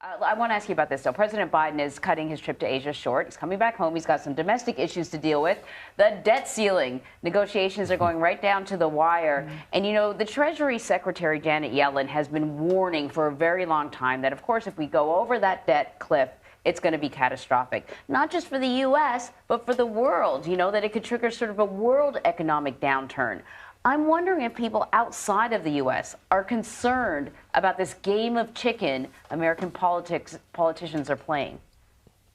I want to ask you about this. So President Biden is cutting his trip to Asia short. He's coming back home. He's got some domestic issues to deal with. The debt ceiling negotiations are going right down to the wire. And, you know, the Treasury Secretary, Janet Yellen, has been warning for a very long time that, of course, if we go over that debt cliff, it's going to be catastrophic, not just for the U.S., but for the world, you know, that it could trigger sort of a world economic downturn. I'm wondering if people outside of the U.S. are concerned about this game of chicken American politicians are playing.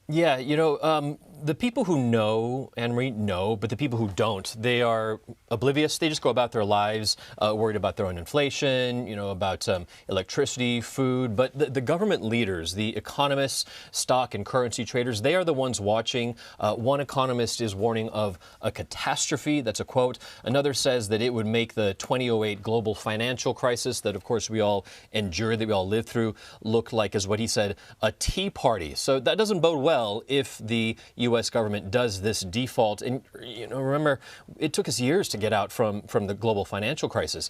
Yeah, you know, the people who know, Anne-Marie, know, but the people who don't, they are oblivious. They just go about their lives worried about their own inflation, you know, about electricity, food. But the government leaders, the economists, stock and currency traders, they are the ones watching. One economist is warning of a catastrophe. That's a quote. Another says that it would make the 2008 global financial crisis that, of course, we all endured, that we all lived through, look like, as what he said, a tea party. So that doesn't bode well if the U.S. government does this default. And, you know, remember, it took us years to get out from the global financial crisis.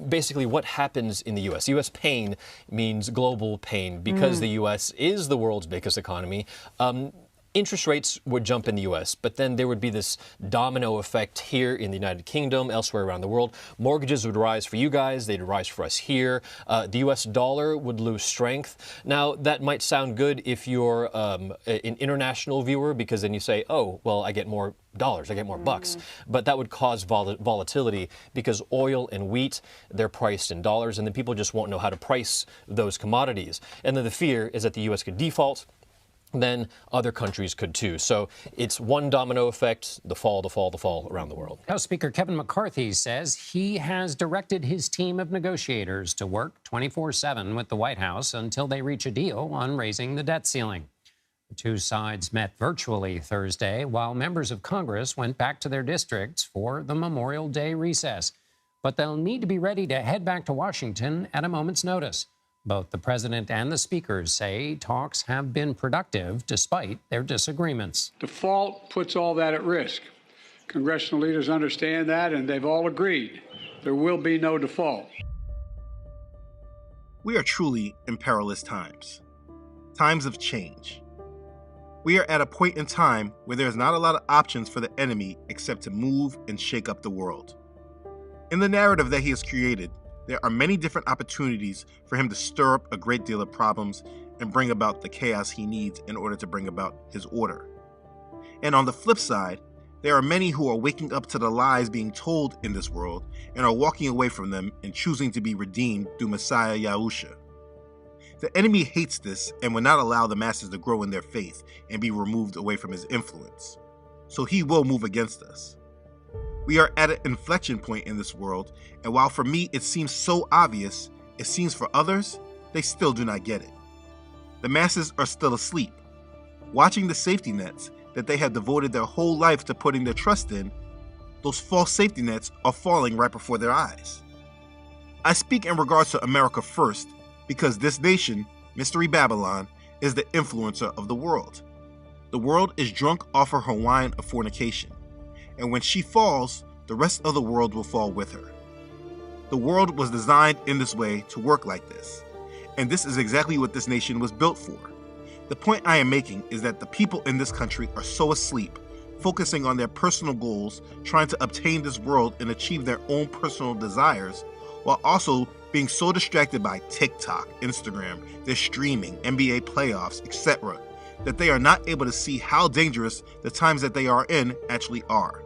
Basically, what happens in the U.S.? U.S. pain means global pain because the U.S. is the world's biggest economy. Interest rates would jump in the U.S., but then there would be this domino effect here in the United Kingdom, elsewhere around the world. Mortgages would rise for you guys. They'd rise for us here. The U.S. dollar would lose strength. Now, that might sound good if you're an international viewer, because then you say, oh, well, I get more dollars, I get more bucks. But that would cause volatility because oil and wheat, they're priced in dollars, and then people just won't know how to price those commodities. And then the fear is that the U.S. could default, then other countries could too. So it's one domino effect, the fall around the world. House Speaker Kevin McCarthy says he has directed his team of negotiators to work 24/7 with the White House until they reach a deal on raising the debt ceiling. The two sides met virtually Thursday while members of Congress went back to their districts for the Memorial Day recess. But they'll need to be ready to head back to Washington at a moment's notice. Both the president and the speakers say talks have been productive despite their disagreements. Default puts all that at risk. Congressional leaders understand that, and they've all agreed there will be no default. We are truly in perilous times. Times of change. We are at a point in time where there is not a lot of options for the enemy except to move and shake up the world. In the narrative that he has created, there are many different opportunities for him to stir up a great deal of problems and bring about the chaos he needs in order to bring about his order. And on the flip side, there are many who are waking up to the lies being told in this world and are walking away from them and choosing to be redeemed through Messiah Yahusha. The enemy hates this and will not allow the masses to grow in their faith and be removed away from his influence. So he will move against us. We are at an inflection point in this world, and while for me it seems so obvious, it seems for others, they still do not get it. The masses are still asleep, watching the safety nets that they have devoted their whole life to putting their trust in. Those false safety nets are falling right before their eyes. I speak in regards to America first, because this nation, Mystery Babylon, is the influencer of the world. The world is drunk off of her wine of fornication. And when she falls, the rest of the world will fall with her. The world was designed in this way to work like this. And this is exactly what this nation was built for. The point I am making is that the people in this country are so asleep, focusing on their personal goals, trying to obtain this world and achieve their own personal desires, while also being so distracted by TikTok, Instagram, their streaming, NBA playoffs, etc., that they are not able to see how dangerous the times that they are in actually are.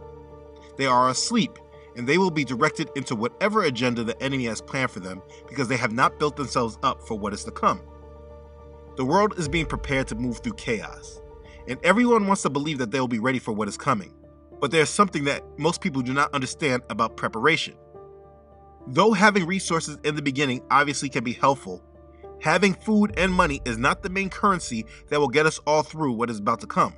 They are asleep, and they will be directed into whatever agenda the enemy has planned for them because they have not built themselves up for what is to come. The world is being prepared to move through chaos, and everyone wants to believe that they will be ready for what is coming. But there's something that most people do not understand about preparation. Though having resources in the beginning obviously can be helpful, having food and money is not the main currency that will get us all through what is about to come.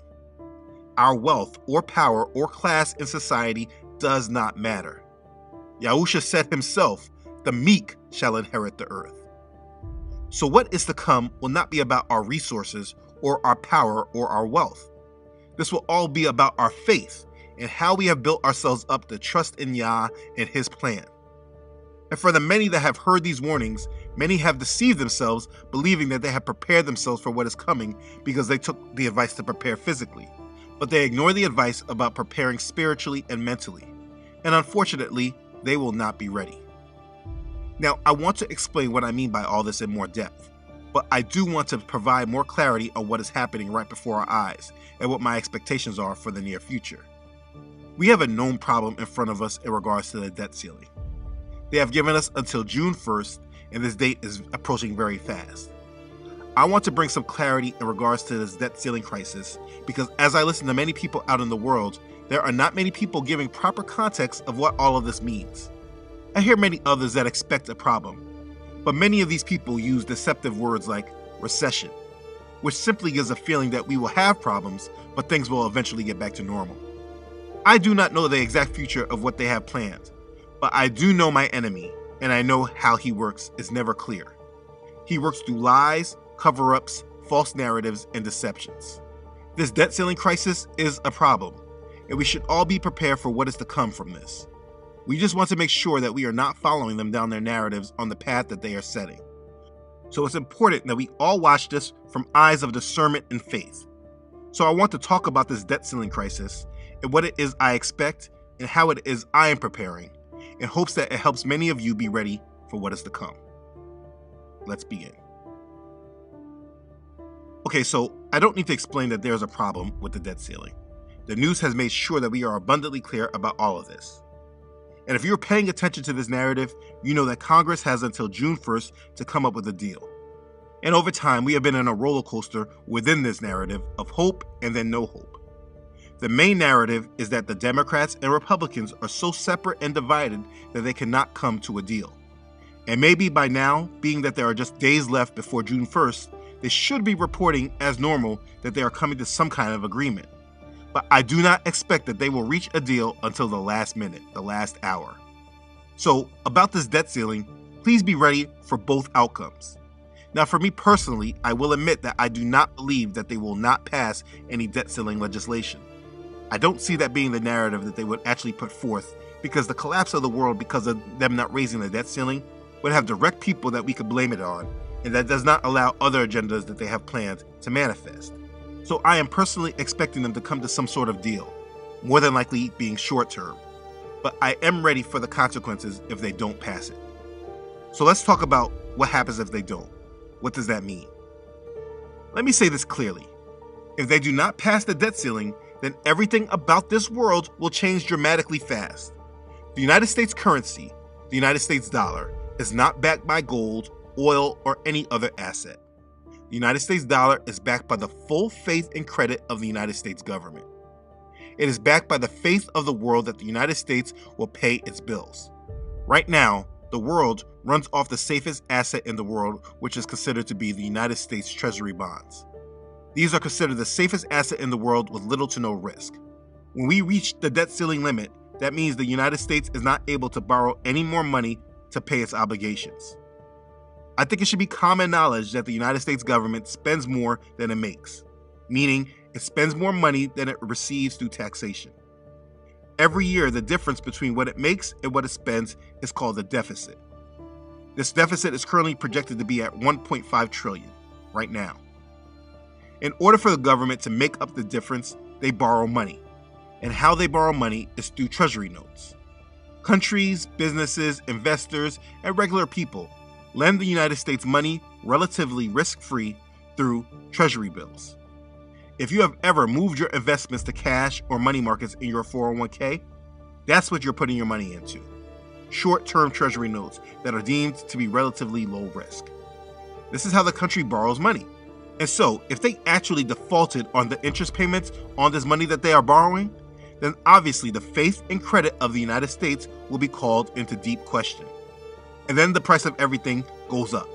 Our wealth or power or class in society does not matter. Yahusha said himself, the meek shall inherit the earth. So what is to come will not be about our resources or our power or our wealth. This will all be about our faith and how we have built ourselves up to trust in Yah and his plan. And for the many that have heard these warnings, Many have deceived themselves, believing that they have prepared themselves for what is coming because they took the advice to prepare physically. But they ignore the advice about preparing spiritually and mentally. And unfortunately, they will not be ready. Now, I want to explain what I mean by all this in more depth, but I do want to provide more clarity on what is happening right before our eyes and what my expectations are for the near future. We have a known problem in front of us in regards to the debt ceiling. They have given us until June 1st, and this date is approaching very fast. I want to bring some clarity in regards to this debt ceiling crisis because as I listen to many people out in the world, there are not many people giving proper context of what all of this means. I hear many others that expect a problem, but many of these people use deceptive words like recession, which simply gives a feeling that we will have problems, but things will eventually get back to normal. I do not know the exact future of what they have planned, but I do know my enemy, and I know how he works is never clear. He works through lies, cover-ups, false narratives, and deceptions. This debt ceiling crisis is a problem, and we should all be prepared for what is to come from this. We just want to make sure that we are not following them down their narratives on the path that they are setting. So it's important that we all watch this from eyes of discernment and faith. So I want to talk about this debt ceiling crisis and what it is I expect and how it is I am preparing, in hopes that it helps many of you be ready for what is to come. Let's begin. Okay, so I don't need to explain that there's a problem with the debt ceiling. The news has made sure that we are abundantly clear about all of this. And if you're paying attention to this narrative, you know that Congress has until June 1st to come up with a deal. And over time, we have been in a roller coaster within this narrative of hope and then no hope. The main narrative is that the Democrats and Republicans are so separate and divided that they cannot come to a deal. And maybe by now, being that there are just days left before June 1st, they should be reporting as normal that they are coming to some kind of agreement. But I do not expect that they will reach a deal until the last minute, the last hour. So, about this debt ceiling, please be ready for both outcomes. Now, for me personally, I will admit that I do not believe that they will not pass any debt ceiling legislation. I don't see that being the narrative that they would actually put forth, because the collapse of the world because of them not raising the debt ceiling would have direct people that we could blame it on, and that does not allow other agendas that they have planned to manifest. So I am personally expecting them to come to some sort of deal, more than likely being short term, but I am ready for the consequences if they don't pass it. So let's talk about what happens if they don't. What does that mean? Let me say this clearly. If they do not pass the debt ceiling, then everything about this world will change dramatically fast. The United States currency, the United States dollar, is not backed by gold, oil, or any other asset. The United States dollar is backed by the full faith and credit of the United States government. It is backed by the faith of the world that the United States will pay its bills. Right now, the world runs off the safest asset in the world, which is considered to be the United States Treasury bonds. These are considered the safest asset in the world with little to no risk. When we reach the debt ceiling limit, that means the United States is not able to borrow any more money to pay its obligations. I think it should be common knowledge that the United States government spends more than it makes, meaning it spends more money than it receives through taxation. Every year, the difference between what it makes and what it spends is called the deficit. This deficit is currently projected to be at $1.5 trillion right now. In order for the government to make up the difference, they borrow money. And how they borrow money is through treasury notes. Countries, businesses, investors, and regular people lend the United States money relatively risk-free through treasury bills. If you have ever moved your investments to cash or money markets in your 401k, that's what you're putting your money into. Short-term treasury notes that are deemed to be relatively low risk. This is how the country borrows money. And so, if they actually defaulted on the interest payments on this money that they are borrowing, then obviously the faith and credit of the United States will be called into deep question. And then the price of everything goes up.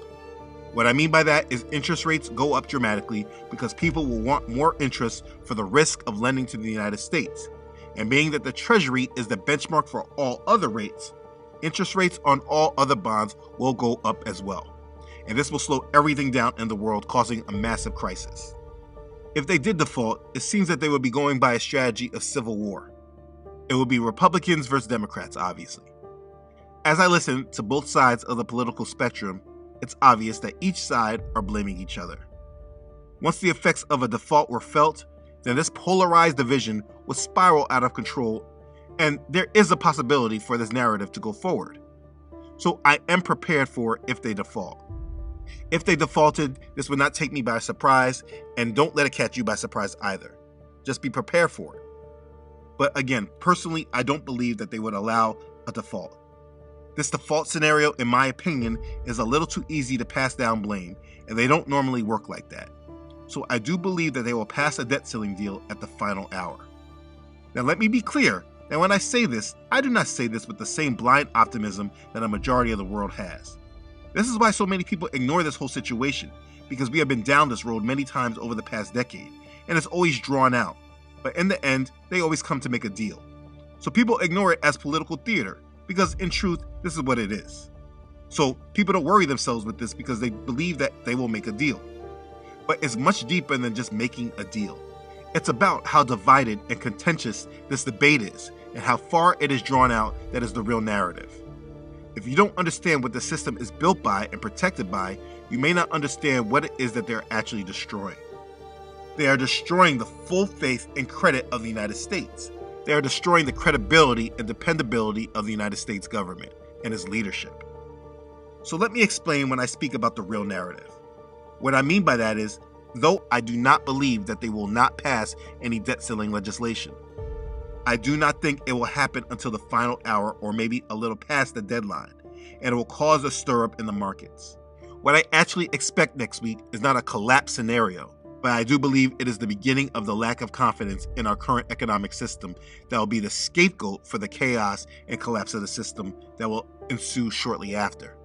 What I mean by that is interest rates go up dramatically because people will want more interest for the risk of lending to the United States. And being that the Treasury is the benchmark for all other rates, interest rates on all other bonds will go up as well. And this will slow everything down in the world, causing a massive crisis. If they did default, it seems that they would be going by a strategy of civil war. It would be Republicans versus Democrats, obviously. As I listen to both sides of the political spectrum, it's obvious that each side are blaming each other. Once the effects of a default were felt, then this polarized division will spiral out of control, and there is a possibility for this narrative to go forward. So I am prepared for if they default. If they defaulted, this would not take me by surprise, and don't let it catch you by surprise either. Just be prepared for it. But again, personally, I don't believe that they would allow a default. This default scenario, in my opinion, is a little too easy to pass down blame, and they don't normally work like that. So I do believe that they will pass a debt ceiling deal at the final hour. Now let me be clear, that when I say this, I do not say this with the same blind optimism that a majority of the world has. This is why so many people ignore this whole situation, because we have been down this road many times over the past decade, and it's always drawn out. But in the end, they always come to make a deal. So people ignore it as political theater, because in truth, this is what it is. So people don't worry themselves with this because they believe that they will make a deal. But it's much deeper than just making a deal. It's about how divided and contentious this debate is, and how far it is drawn out that is the real narrative. If you don't understand what the system is built by and protected by, you may not understand what it is that they're actually destroying. They are destroying the full faith and credit of the United States. They are destroying the credibility and dependability of the United States government and its leadership. So let me explain when I speak about the real narrative. What I mean by that is, though I do not believe that they will not pass any debt ceiling legislation, I do not think it will happen until the final hour or maybe a little past the deadline, and it will cause a stir up in the markets. What I actually expect next week is not a collapse scenario, but I do believe it is the beginning of the lack of confidence in our current economic system that will be the scapegoat for the chaos and collapse of the system that will ensue shortly after.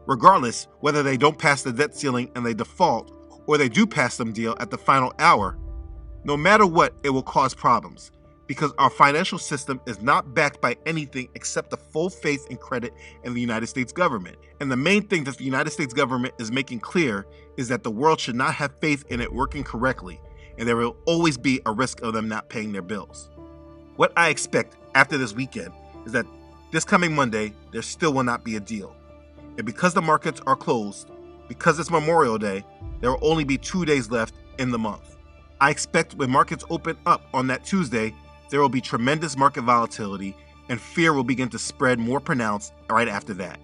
Regardless, whether they don't pass the debt ceiling and they default, or they do pass some deal at the final hour, no matter what, it will cause problems, because our financial system is not backed by anything except the full faith and credit in the United States government. And the main thing that the United States government is making clear is that the world should not have faith in it working correctly, and there will always be a risk of them not paying their bills. What I expect after this weekend is that this coming Monday, there still will not be a deal. And because the markets are closed, because it's Memorial Day, there will only be 2 days left in the month. I expect when markets open up on that Tuesday, there will be tremendous market volatility, and fear will begin to spread more pronounced right after that.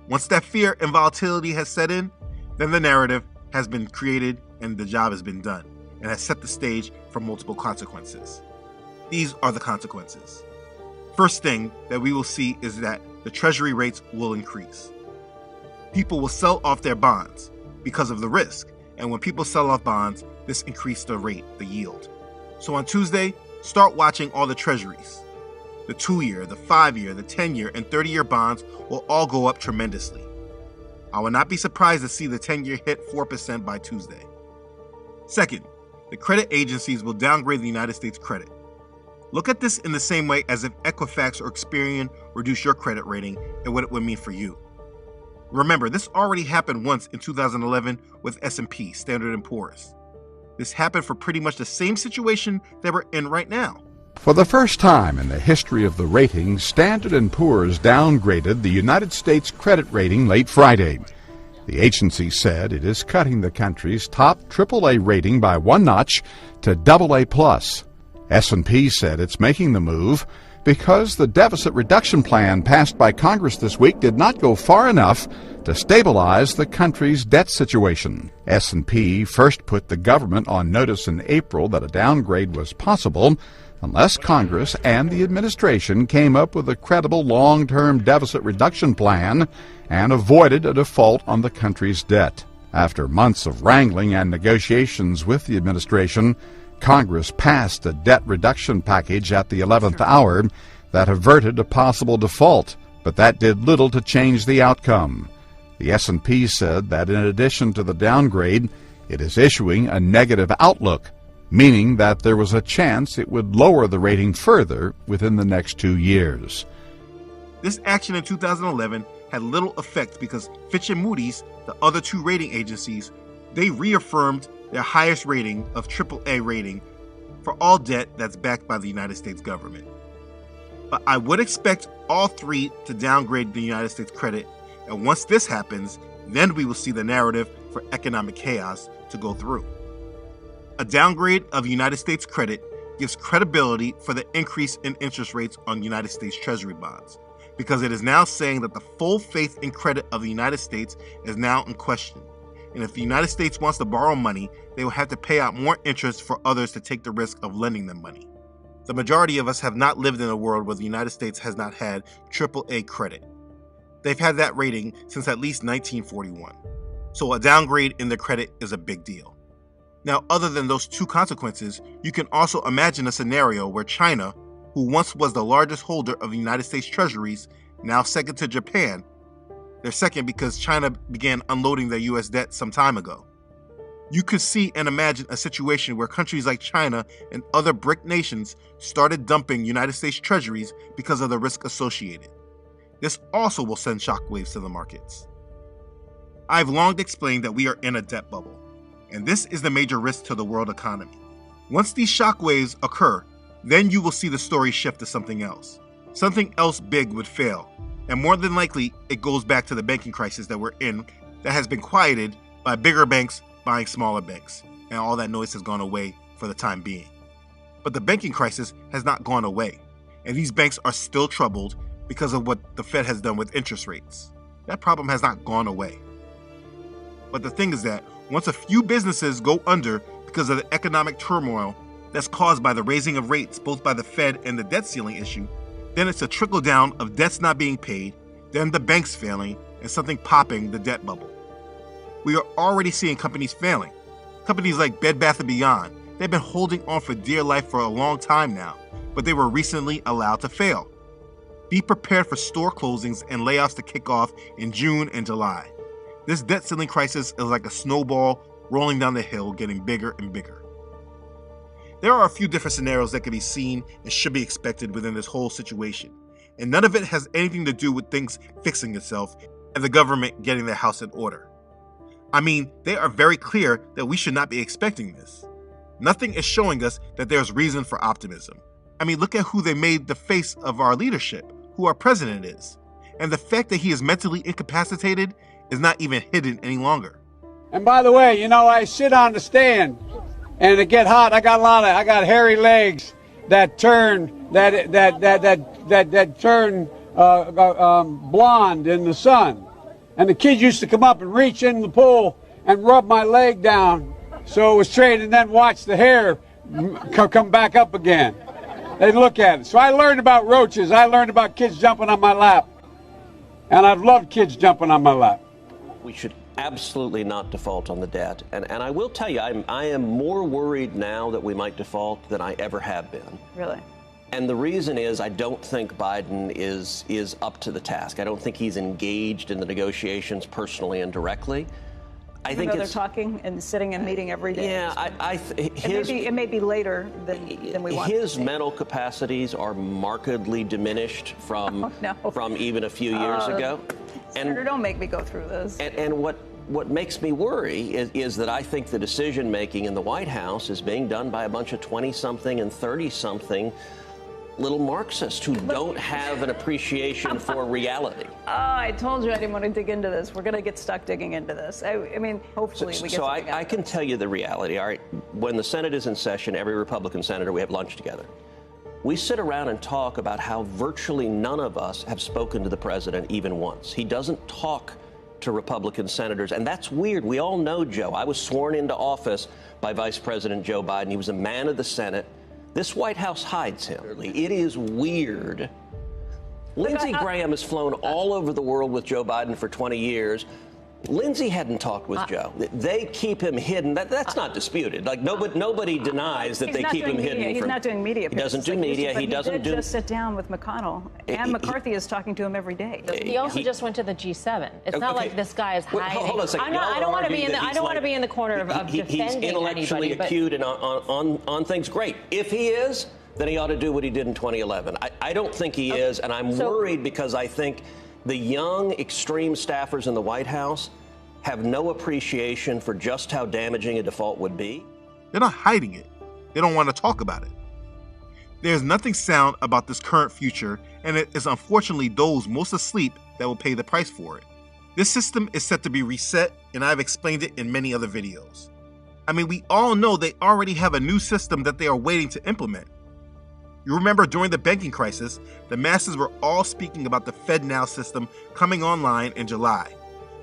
Once that fear and volatility has set in, then the narrative has been created and the job has been done, and has set the stage for multiple consequences. These are the consequences. First thing that we will see is that the Treasury rates will increase. People will sell off their bonds because of the risk, and when people sell off bonds, this increases the rate, the yield. So on Tuesday, start watching all the treasuries. The 2-year, the 5-year, the 10-year, and 30-year bonds will all go up tremendously. I will not be surprised to see the 10-year hit 4% by Tuesday. Second, the credit agencies will downgrade the United States credit. Look at this in the same way as if Equifax or Experian reduce your credit rating and what it would mean for you. Remember, this already happened once in 2011 with S&P, Standard & Poor's. This happened for pretty much the same situation that we're in right now. For the first time in the history of the ratings, Standard & Poor's downgraded the United States credit rating late Friday. The agency said it is cutting the country's top AAA rating by 1 notch to AA+. S&P said it's making the move because the deficit reduction plan passed by Congress this week did not go far enough to stabilize the country's debt situation. S&P first put the government on notice in April that a downgrade was possible unless Congress and the administration came up with a credible long-term deficit reduction plan and avoided a default on the country's debt. After months of wrangling and negotiations with the administration, Congress passed a debt reduction package at the 11th hour that averted a possible default, but that did little to change the outcome. The S&P said that in addition to the downgrade, it is issuing a negative outlook, meaning that there was a chance it would lower the rating further within the next 2 years. This action in 2011 had little effect because Fitch and Moody's, the other 2 rating agencies, they reaffirmed their highest rating of AAA rating for all debt that's backed by the United States government. But I would expect all 3 to downgrade the United States credit, and once this happens, Then we will see the narrative for economic chaos to go through. A downgrade of United States credit gives credibility for the increase in interest rates on United States Treasury bonds, because it is now saying that the full faith and credit of the United States is now in question. And if the United States wants to borrow money, they will have to pay out more interest for others to take the risk of lending them money. The majority of us have not lived in a world where the United States has not had AAA credit. They've had that rating since at least 1941. So a downgrade in their credit is a big deal. Now, other than those two consequences, you can also imagine a scenario where China, who once was the largest holder of the United States treasuries, now second to Japan. They're second because China began unloading their US debt some time ago. You could see and imagine a situation where countries like China and other BRIC nations started dumping United States treasuries because of the risk associated. This also will send shockwaves to the markets. I've long explained that we are in a debt bubble, and this is the major risk to the world economy. Once these shockwaves occur, then you will see the story shift to something else. Something else big would fail, and more than likely, it goes back to the banking crisis that we're in that has been quieted by bigger banks buying smaller banks, and all that noise has gone away for the time being. But the banking crisis has not gone away, and these banks are still troubled because of what the Fed has done with interest rates. That problem has not gone away. But the thing is that once a few businesses go under because of the economic turmoil that's caused by the raising of rates, both by the Fed and the debt ceiling issue, then it's a trickle down of debts not being paid, then the banks failing, and something popping the debt bubble. We are already seeing companies failing. Companies like Bed Bath & Beyond, they've been holding on for dear life for a long time now, but they were recently allowed to fail. Be prepared for store closings and layoffs to kick off in June and July. This debt ceiling crisis is like a snowball rolling down the hill, getting bigger and bigger. There are a few different scenarios that can be seen and should be expected within this whole situation, and none of it has anything to do with things fixing itself and the government getting their house in order. I mean, they are very clear that we should not be expecting this. Nothing is showing us that there's reason for optimism. I mean, look at who they made the face of our leadership, who our president is. And the fact that he is mentally incapacitated is not even hidden any longer. And by the way, I sit on the stand and it get hot. I got hairy legs that turn blonde in the sun. And the kids used to come up and reach in the pool and rub my leg down so it was straight, and then watch the hair come back up again. They'd look at it. So I learned about roaches. I learned about kids jumping on my lap. And I've loved kids jumping on my lap. We should absolutely not default on the debt. And I will tell you, I am more worried now that we might default than I ever have been. Really? And the reason is I don't think Biden is up to the task. I don't think he's engaged in the negotiations personally and directly. I think they're talking and sitting and meeting every day. Yeah, it may be later than we want. His mental capacities are markedly diminished from even a few years ago. Senator, don't make me go through this. And what makes me worry is that I think the decision making in the White House is being done by a bunch of 20-something and 30-something little Marxists who don't have an appreciation for reality. Oh, I told you I didn't want to dig into this. We're going to get stuck digging into this. I mean, hopefully we get So something out I of can this. tell you the reality. All right, when the Senate is in session, every Republican senator, we have lunch together. We sit around and talk about how virtually none of us have spoken to the president even once. He doesn't talk to Republican senators, and that's weird. We all know Joe. I was sworn into office by Vice President Joe Biden. He was a man of the Senate. This White House hides him. It is weird. Lindsey Graham has flown all over the world with Joe Biden for 20 years. Lindsey hadn't talked with Joe. They keep him hidden. That's not disputed. Like nobody denies that they keep him hidden. He's not doing media. He doesn't do media. He doesn't do. He just sit down with McConnell, and McCarthy is talking to him every day. He also just went to the G7. It's not like this guy is hiding. Hold on a second. I don't want to be in the. I don't want to be in the corner of defending He's intellectually anybody. acute and on things. Great. If he is, then he ought to do what he did in 2011. I don't think he is, and I'm worried because I think the young extreme staffers in the White House have no appreciation for just how damaging a default would be. They're not hiding it. They don't want to talk about it. There's nothing sound about this current future, and it is unfortunately those most asleep that will pay the price for it. This system is set to be reset, and I've explained it in many other videos. I mean, we all know they already have a new system that they are waiting to implement. You remember during the banking crisis, the masses were all speaking about the FedNow system coming online in July.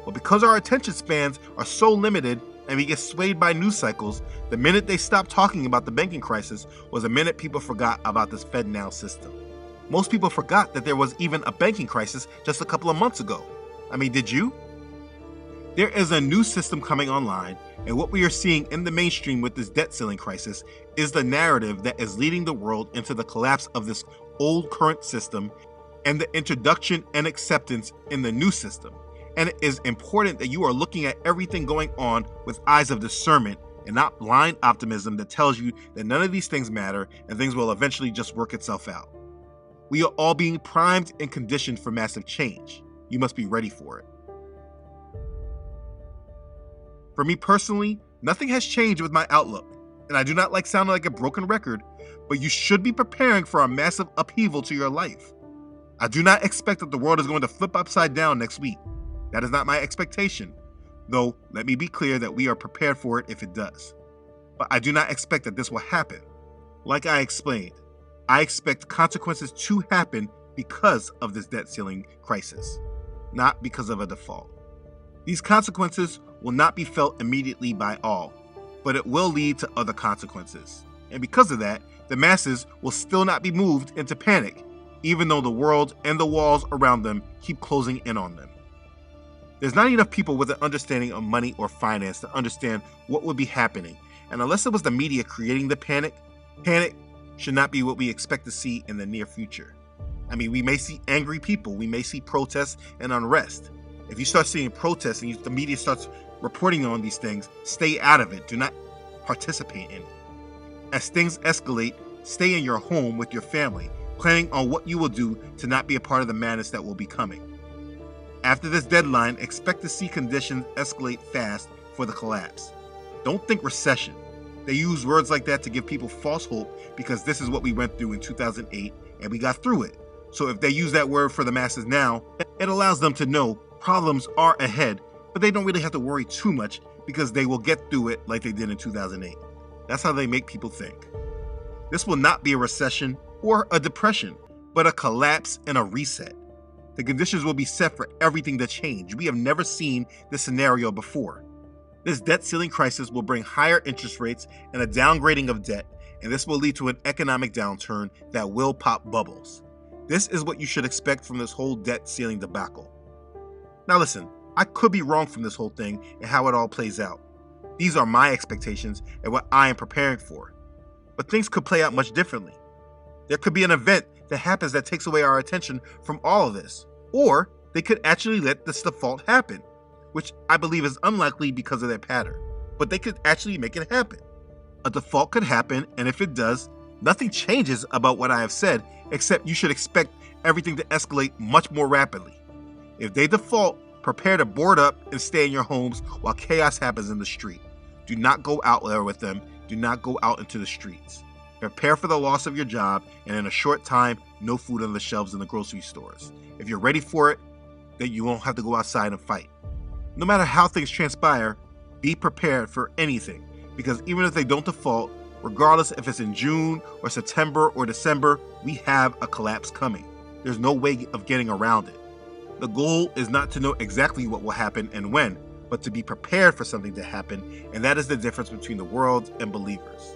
Well, because our attention spans are so limited and we get swayed by news cycles, the minute they stopped talking about the banking crisis was the minute people forgot about this FedNow system. Most people forgot that there was even a banking crisis just a couple of months ago. I mean, did you? There is a new system coming online, and what we are seeing in the mainstream with this debt ceiling crisis is the narrative that is leading the world into the collapse of this old current system and the introduction and acceptance in the new system. And it is important that you are looking at everything going on with eyes of discernment and not blind optimism that tells you that none of these things matter and things will eventually just work itself out. We are all being primed and conditioned for massive change. You must be ready for it. For me personally, nothing has changed with my outlook, and I do not like sounding like a broken record, but you should be preparing for a massive upheaval to your life. I do not expect that the world is going to flip upside down next week. That is not my expectation, though let me be clear that we are prepared for it if it does. But I do not expect that this will happen. Like I explained, I expect consequences to happen because of this debt ceiling crisis, not because of a default. These consequences will not be felt immediately by all, but it will lead to other consequences. And because of that, the masses will still not be moved into panic, even though the world and the walls around them keep closing in on them. There's not enough people with an understanding of money or finance to understand what would be happening, and unless it was the media creating the panic should not be what we expect to see in the near future. I mean, we may see angry people, we may see protests and unrest. If you start seeing protests and the media starts reporting on these things, stay out of it. Do not participate in it. As things escalate, stay in your home with your family, planning on what you will do to not be a part of the madness that will be coming. After this deadline, expect to see conditions escalate fast for the collapse. Don't think recession. They use words like that to give people false hope because this is what we went through in 2008 and we got through it. So if they use that word for the masses now, it allows them to know problems are ahead, but they don't really have to worry too much because they will get through it like they did in 2008. That's how they make people think. This will not be a recession or a depression, but a collapse and a reset. The conditions will be set for everything to change. We have never seen this scenario before. This debt ceiling crisis will bring higher interest rates and a downgrading of debt, and this will lead to an economic downturn that will pop bubbles. This is what you should expect from this whole debt ceiling debacle. Now listen, I could be wrong from this whole thing and how it all plays out. These are my expectations and what I am preparing for. But things could play out much differently. There could be an event that happens that takes away our attention from all of this. Or they could actually let this default happen, which I believe is unlikely because of their pattern. But they could actually make it happen. A default could happen, and if it does, nothing changes about what I have said, except you should expect everything to escalate much more rapidly. If they default, prepare to board up and stay in your homes while chaos happens in the street. Do not go out there with them. Do not go out into the streets. Prepare for the loss of your job, and in a short time, no food on the shelves in the grocery stores. If you're ready for it, then you won't have to go outside and fight. No matter how things transpire, be prepared for anything, because even if they don't default, regardless if it's in June or September or December, we have a collapse coming. There's no way of getting around it. The goal is not to know exactly what will happen and when, but to be prepared for something to happen, and that is the difference between the world and believers.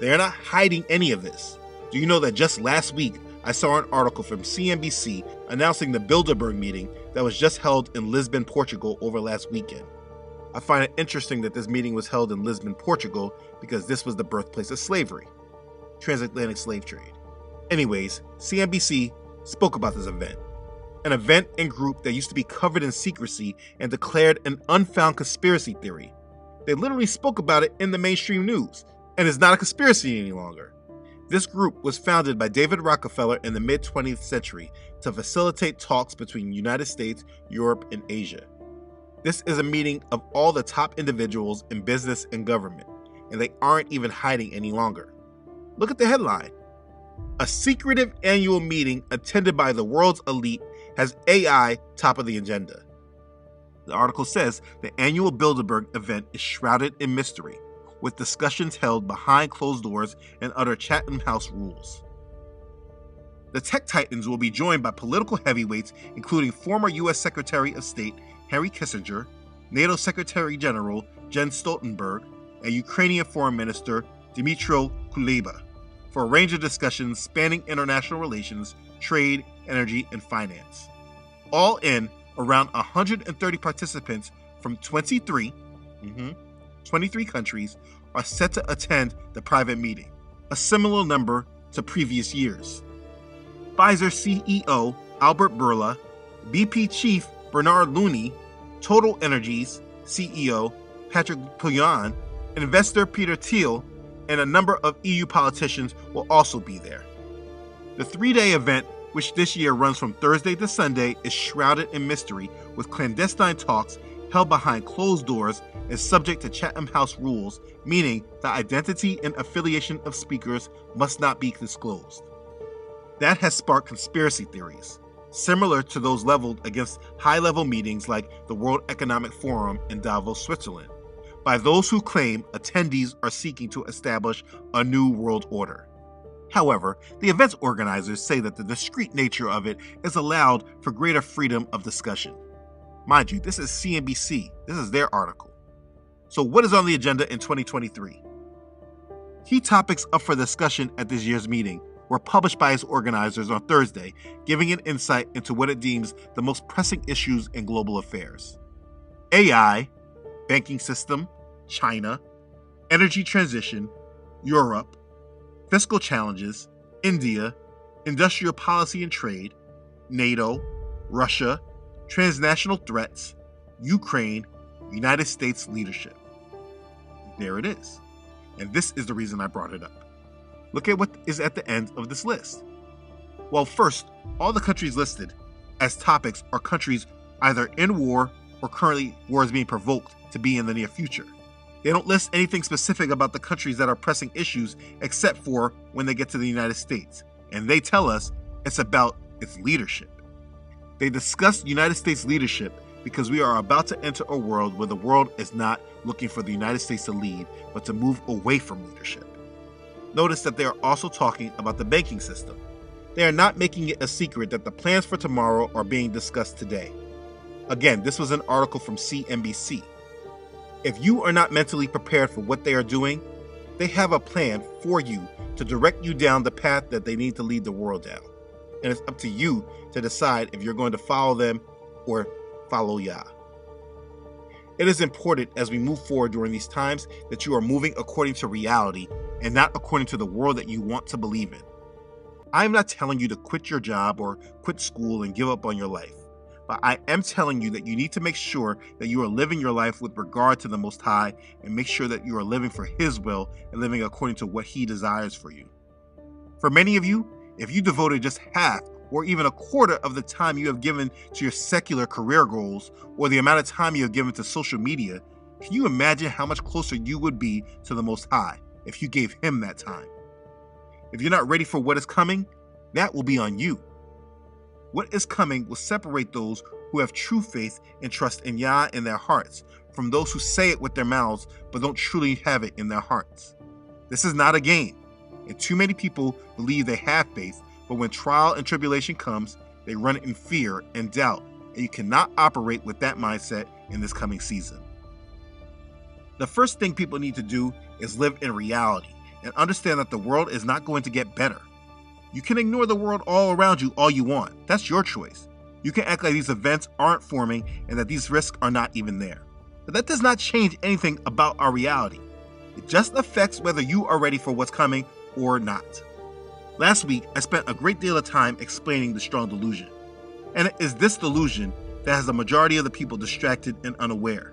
They are not hiding any of this. Do you know that just last week, I saw an article from CNBC announcing the Bilderberg meeting that was just held in Lisbon, Portugal over last weekend. I find it interesting that this meeting was held in Lisbon, Portugal, because this was the birthplace of slavery, transatlantic slave trade. Anyways, CNBC spoke about this event. An event and group that used to be covered in secrecy and declared an unfound conspiracy theory. They literally spoke about it in the mainstream news, and it's not a conspiracy any longer. This group was founded by David Rockefeller in the mid-20th century to facilitate talks between the United States, Europe, and Asia. This is a meeting of all the top individuals in business and government, and they aren't even hiding any longer. Look at the headline. A secretive annual meeting attended by the world's elite has AI top of the agenda. The article says the annual Bilderberg event is shrouded in mystery, with discussions held behind closed doors and under Chatham House rules. The tech titans will be joined by political heavyweights including former U.S. Secretary of State Henry Kissinger, NATO Secretary General Jens Stoltenberg, and Ukrainian Foreign Minister Dmytro Kuleba, for a range of discussions spanning international relations, trade, energy, and finance. All in, around 130 participants from 23 countries are set to attend the private meeting, a similar number to previous years. Pfizer CEO Albert Bourla, BP Chief Bernard Looney, Total Energies CEO Patrick Pouyanné, investor Peter Thiel, and a number of EU politicians will also be there. The three-day event, which this year runs from Thursday to Sunday, is shrouded in mystery with clandestine talks held behind closed doors and subject to Chatham House rules, meaning the identity and affiliation of speakers must not be disclosed. That has sparked conspiracy theories, similar to those leveled against high-level meetings like the World Economic Forum in Davos, Switzerland, by those who claim attendees are seeking to establish a new world order. However, the event's organizers say that the discreet nature of it is allowed for greater freedom of discussion. Mind you, this is CNBC. This is their article. So what is on the agenda in 2023? Key topics up for discussion at this year's meeting were published by its organizers on Thursday, giving an insight into what it deems the most pressing issues in global affairs. AI, banking system, China, energy transition, Europe, fiscal challenges, India, industrial policy and trade, NATO, Russia, transnational threats, Ukraine, United States leadership. There it is. And this is the reason I brought it up. Look at what is at the end of this list. Well, first, all the countries listed as topics are countries either in war or currently war is being provoked to be in the near future. They don't list anything specific about the countries that are pressing issues except for when they get to the United States. And they tell us it's about its leadership. They discuss United States leadership because we are about to enter a world where the world is not looking for the United States to lead, but to move away from leadership. Notice that they are also talking about the banking system. They are not making it a secret that the plans for tomorrow are being discussed today. Again, this was an article from CNBC. If you are not mentally prepared for what they are doing, they have a plan for you to direct you down the path that they need to lead the world down. And it's up to you to decide if you're going to follow them or follow Yah. It is important as we move forward during these times that you are moving according to reality and not according to the world that you want to believe in. I am not telling you to quit your job or quit school and give up on your life, but I am telling you that you need to make sure that you are living your life with regard to the Most High and make sure that you are living for His will and living according to what He desires for you. For many of you, if you devoted just half or even a quarter of the time you have given to your secular career goals or the amount of time you have given to social media, can you imagine how much closer you would be to the Most High if you gave Him that time? If you're not ready for what is coming, that will be on you. What is coming will separate those who have true faith and trust in Yah in their hearts from those who say it with their mouths but don't truly have it in their hearts. This is not a game, and too many people believe they have faith, but when trial and tribulation comes, they run in fear and doubt, and you cannot operate with that mindset in this coming season. The first thing people need to do is live in reality and understand that the world is not going to get better. You can ignore the world all around you all you want. That's your choice. You can act like these events aren't forming and that these risks are not even there. But that does not change anything about our reality. It just affects whether you are ready for what's coming or not. Last week, I spent a great deal of time explaining the strong delusion. And it is this delusion that has the majority of the people distracted and unaware.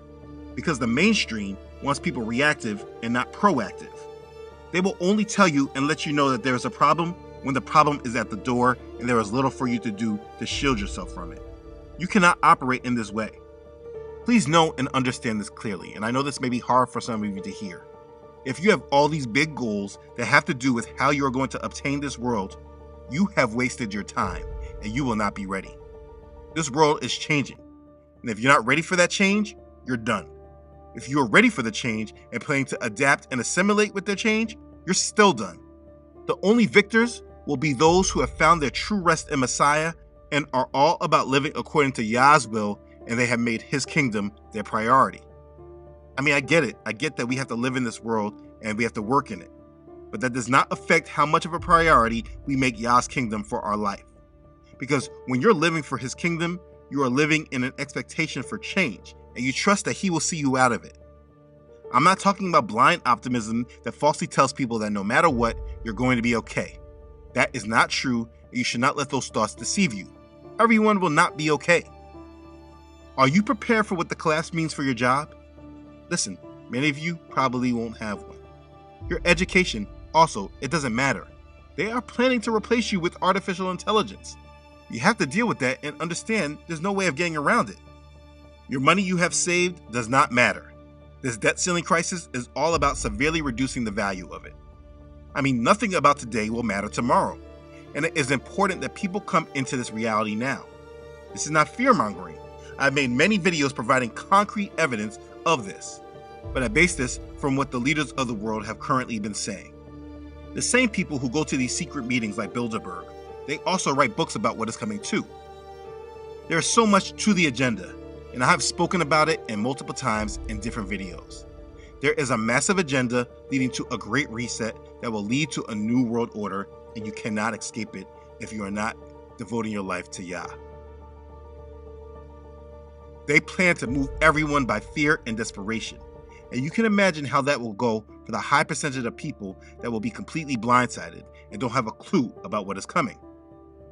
Because the mainstream wants people reactive and not proactive. They will only tell you and let you know that there is a problem when the problem is at the door and there is little for you to do to shield yourself from it. You cannot operate in this way. Please know and understand this clearly, and I know this may be hard for some of you to hear. If you have all these big goals that have to do with how you are going to obtain this world, you have wasted your time and you will not be ready. This world is changing. And if you're not ready for that change, you're done. If you are ready for the change and planning to adapt and assimilate with the change, you're still done. The only victors will be those who have found their true rest in Messiah and are all about living according to Yah's will, and they have made his kingdom their priority. I mean, I get it. I get that we have to live in this world and we have to work in it. But that does not affect how much of a priority we make Yah's kingdom for our life. Because when you're living for his kingdom, you are living in an expectation for change, and you trust that he will see you out of it. I'm not talking about blind optimism that falsely tells people that no matter what, you're going to be okay. That is not true, and you should not let those thoughts deceive you. Everyone will not be okay. Are you prepared for what the collapse means for your job? Listen, many of you probably won't have one. Your education, also, it doesn't matter. They are planning to replace you with artificial intelligence. You have to deal with that and understand there's no way of getting around it. Your money you have saved does not matter. This debt ceiling crisis is all about severely reducing the value of it. I mean, nothing about today will matter tomorrow, and it is important that people come into this reality now. This is not fear-mongering. I've made many videos providing concrete evidence of this, but I base this from what the leaders of the world have currently been saying. The same people who go to these secret meetings like Bilderberg, they also write books about what is coming too. There is so much to the agenda, and I have spoken about it in multiple times in different videos. There is a massive agenda leading to a great reset that will lead to a new world order, and you cannot escape it if you are not devoting your life to Yah. They plan to move everyone by fear and desperation, and you can imagine how that will go for the high percentage of people that will be completely blindsided and don't have a clue about what is coming.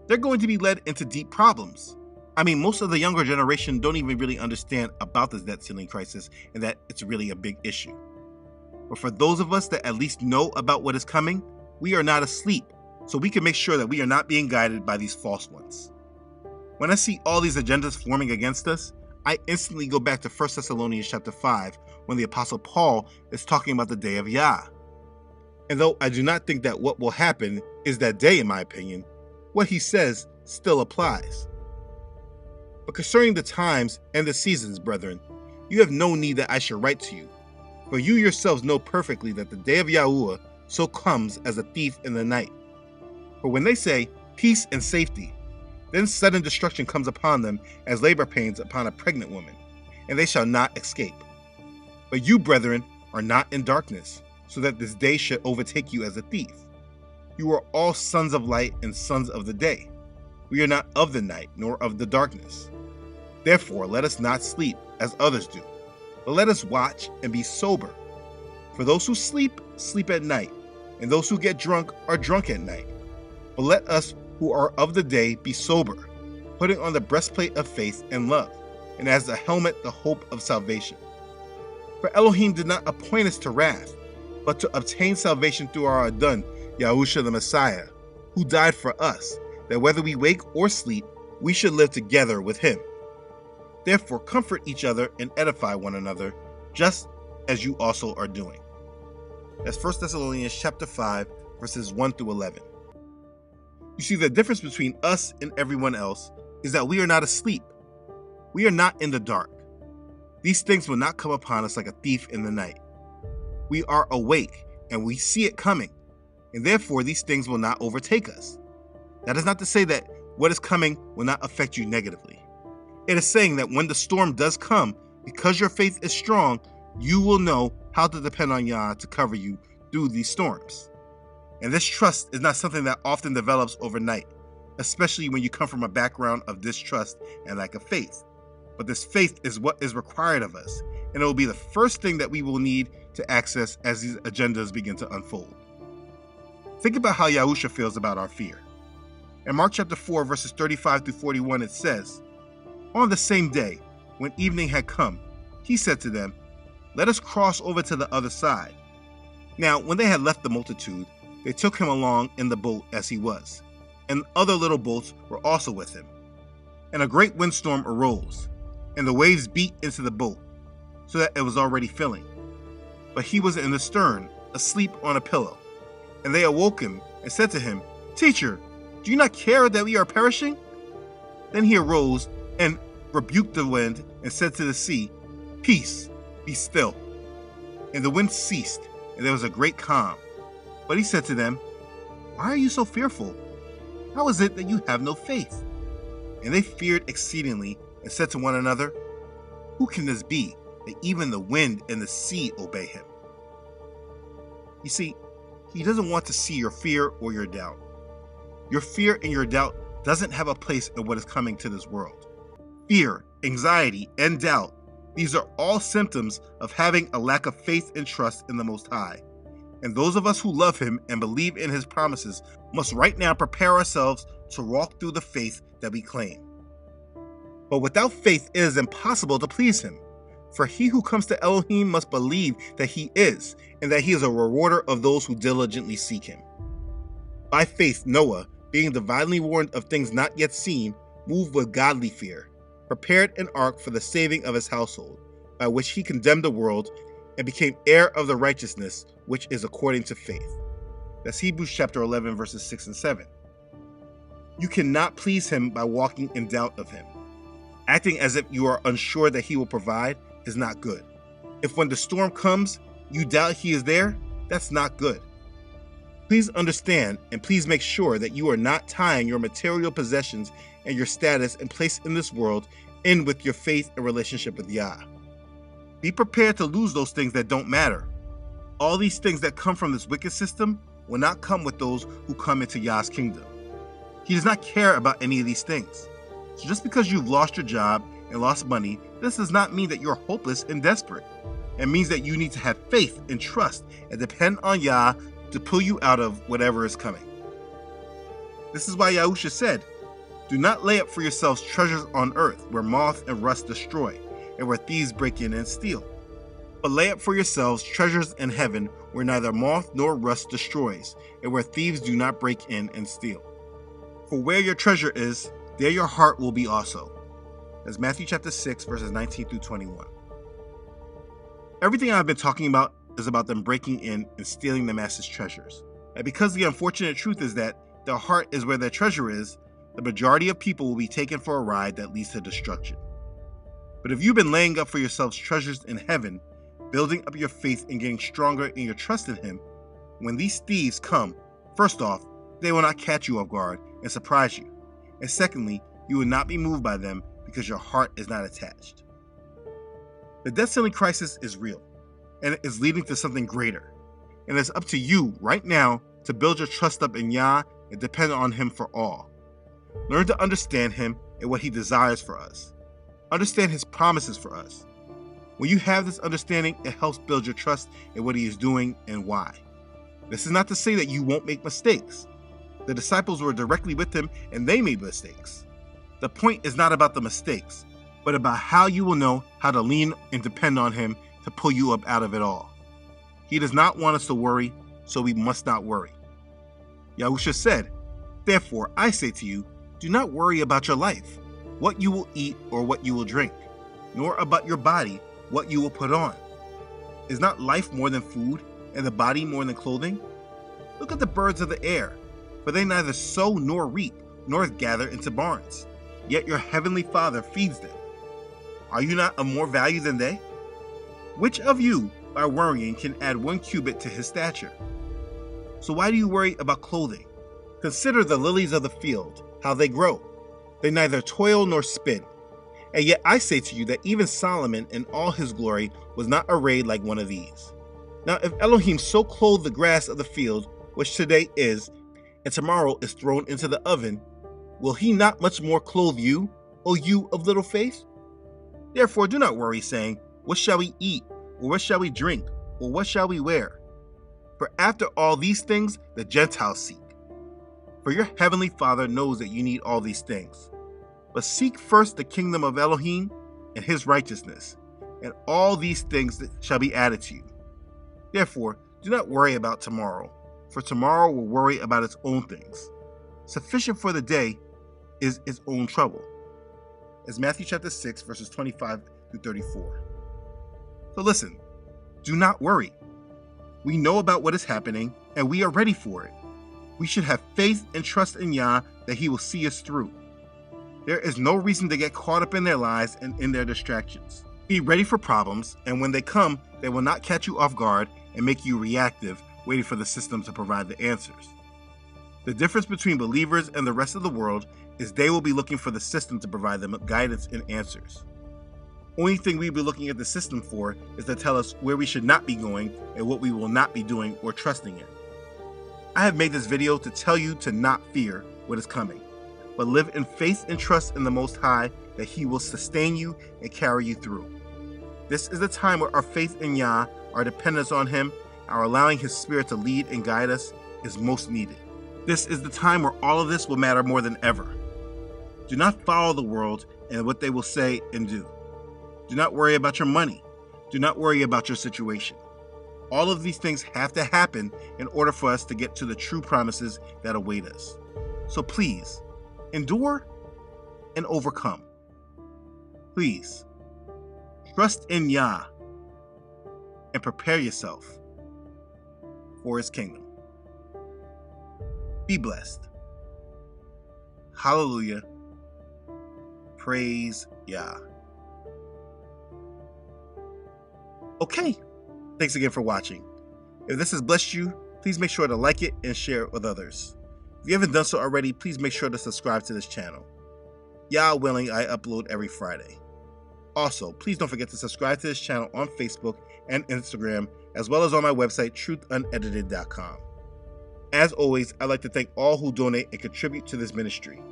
They're going to be led into deep problems. I mean, most of the younger generation don't even really understand about this debt ceiling crisis and that it's really a big issue. But for those of us that at least know about what is coming, we are not asleep, so we can make sure that we are not being guided by these false ones. When I see all these agendas forming against us, I instantly go back to 1 Thessalonians chapter 5 when the Apostle Paul is talking about the day of Yah. And though I do not think that what will happen is that day, in my opinion, what he says still applies. But concerning the times and the seasons, brethren, you have no need that I should write to you, for you yourselves know perfectly that the day of Yahuah so comes as a thief in the night. For when they say peace and safety, then sudden destruction comes upon them as labor pains upon a pregnant woman, and they shall not escape. But you, brethren, are not in darkness, so that this day should overtake you as a thief. You are all sons of light and sons of the day. We are not of the night, nor of the darkness. Therefore, let us not sleep as others do, but let us watch and be sober. For those who sleep, sleep at night, and those who get drunk are drunk at night. But let us who are of the day be sober, putting on the breastplate of faith and love, and as a helmet the hope of salvation. For Elohim did not appoint us to wrath, but to obtain salvation through our Adon, Yahusha the Messiah, who died for us, that whether we wake or sleep, we should live together with him. Therefore comfort each other and edify one another, just as you also are doing. That's 1 Thessalonians chapter 5, verses 1 through 11. You see, the difference between us and everyone else is that we are not asleep. We are not in the dark. These things will not come upon us like a thief in the night. We are awake, and we see it coming, and therefore these things will not overtake us. That is not to say that what is coming will not affect you negatively. It is saying that when the storm does come, because your faith is strong, you will know how to depend on Yah to cover you through these storms. And this trust is not something that often develops overnight, especially when you come from a background of distrust and lack of faith. But this faith is what is required of us, and it will be the first thing that we will need to access as these agendas begin to unfold. Think about how Yahusha feels about our fear. In Mark chapter 4, verses 35 through 41, it says, "On the same day, when evening had come, he said to them, 'Let us cross over to the other side.' Now, when they had left the multitude, they took him along in the boat as he was, and other little boats were also with him. And a great windstorm arose, and the waves beat into the boat, so that it was already filling. But he was in the stern, asleep on a pillow. And they awoke him and said to him, 'Teacher, do you not care that we are perishing?' Then he arose and rebuked the wind and said to the sea, "Peace, be still." And the wind ceased, and there was a great calm. But he said to them, "Why are you so fearful? How is it that you have no faith?" And they feared exceedingly and said to one another, "Who can this be, that even the wind and the sea obey him?" You see, he doesn't want to see your fear or your doubt. Your fear and your doubt doesn't have a place in what is coming to this world. Fear, anxiety, and doubt, these are all symptoms of having a lack of faith and trust in the Most High. And those of us who love him and believe in his promises must right now prepare ourselves to walk through the faith that we claim. But without faith, it is impossible to please him. For he who comes to Elohim must believe that he is, and that he is a rewarder of those who diligently seek him. By faith, Noah, being divinely warned of things not yet seen, moved with godly fear, prepared an ark for the saving of his household, by which he condemned the world and became heir of the righteousness which is according to faith. That's Hebrews chapter 11, verses 6 and 7. You cannot please him by walking in doubt of him. Acting as if you are unsure that he will provide is not good. If when the storm comes, you doubt he is there, that's not good. Please understand and please make sure that you are not tying your material possessions and your status and place in this world in with your faith and relationship with Yah. Be prepared to lose those things that don't matter. All these things that come from this wicked system will not come with those who come into Yah's kingdom. He does not care about any of these things. So just because you've lost your job and lost money, this does not mean that you're hopeless and desperate. It means that you need to have faith and trust and depend on Yah to pull you out of whatever is coming. This is why Yahusha said, "Do not lay up for yourselves treasures on earth where moth and rust destroy and where thieves break in and steal. But lay up for yourselves treasures in heaven where neither moth nor rust destroys and where thieves do not break in and steal. For where your treasure is, there your heart will be also." That's Matthew chapter 6, verses 19 through 21. Everything I've been talking about is about them breaking in and stealing the master's treasures. And because the unfortunate truth is that their heart is where their treasure is, the majority of people will be taken for a ride that leads to destruction. But if you've been laying up for yourselves treasures in heaven, building up your faith and getting stronger in your trust in him, when these thieves come, first off, they will not catch you off guard and surprise you. And secondly, you will not be moved by them because your heart is not attached. The debt ceiling crisis is real, and it is leading to something greater. And it's up to you right now to build your trust up in Yah and depend on him for all. Learn to understand him and what he desires for us. Understand his promises for us. When you have this understanding, it helps build your trust in what he is doing and why. This is not to say that you won't make mistakes. The disciples were directly with him and they made mistakes. The point is not about the mistakes, but about how you will know how to lean and depend on him to pull you up out of it all. He does not want us to worry, so we must not worry. Yahusha said, "Therefore I say to you, do not worry about your life, what you will eat or what you will drink, nor about your body, what you will put on. Is not life more than food, and the body more than clothing? Look at the birds of the air, for they neither sow nor reap, nor gather into barns, yet your heavenly Father feeds them. Are you not of more value than they? Which of you, by worrying, can add 1 cubit to his stature? So why do you worry about clothing? Consider the lilies of the field, how they grow. They neither toil nor spin. And yet I say to you that even Solomon in all his glory was not arrayed like one of these. Now if Elohim so clothed the grass of the field, which today is, and tomorrow is thrown into the oven, will he not much more clothe you, O you of little faith? Therefore do not worry, saying, what shall we eat, or what shall we drink, or what shall we wear? For after all these things the Gentiles seek. For your heavenly Father knows that you need all these things. But seek first the kingdom of Elohim and his righteousness, and all these things shall be added to you. Therefore, do not worry about tomorrow, for tomorrow will worry about its own things. Sufficient for the day is its own trouble. As Matthew chapter 6, verses 25 through 34. So listen, do not worry. We know about what is happening, and we are ready for it. We should have faith and trust in Yah that he will see us through. There is no reason to get caught up in their lives and in their distractions. Be ready for problems, and when they come, they will not catch you off guard and make you reactive, waiting for the system to provide the answers. The difference between believers and the rest of the world is they will be looking for the system to provide them guidance and answers. Only thing we'll be looking at the system for is to tell us where we should not be going and what we will not be doing or trusting in. I have made this video to tell you to not fear what is coming, but live in faith and trust in the Most High that He will sustain you and carry you through. This is the time where our faith in Yah, our dependence on Him, our allowing His Spirit to lead and guide us is most needed. This is the time where all of this will matter more than ever. Do not follow the world and what they will say and do. Do not worry about your money. Do not worry about your situation. All of these things have to happen in order for us to get to the true promises that await us. So please, endure and overcome. Please, trust in Yah and prepare yourself for His kingdom. Be blessed. Hallelujah. Praise Yah. Okay, thanks again for watching. If this has blessed you, please make sure to like it and share it with others. If you haven't done so already, please make sure to subscribe to this channel. Yah willing, I upload every Friday. Also, please don't forget to subscribe to this channel on Facebook and Instagram, as well as on my website, truthunedited.com. As always, I'd like to thank all who donate and contribute to this ministry.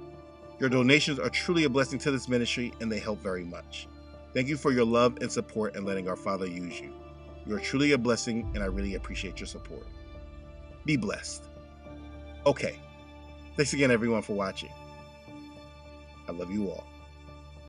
Your donations are truly a blessing to this ministry, and they help very much. Thank you for your love and support and letting our Father use you. You are truly a blessing, and I really appreciate your support. Be blessed. Okay. Thanks again, everyone, for watching. I love you all.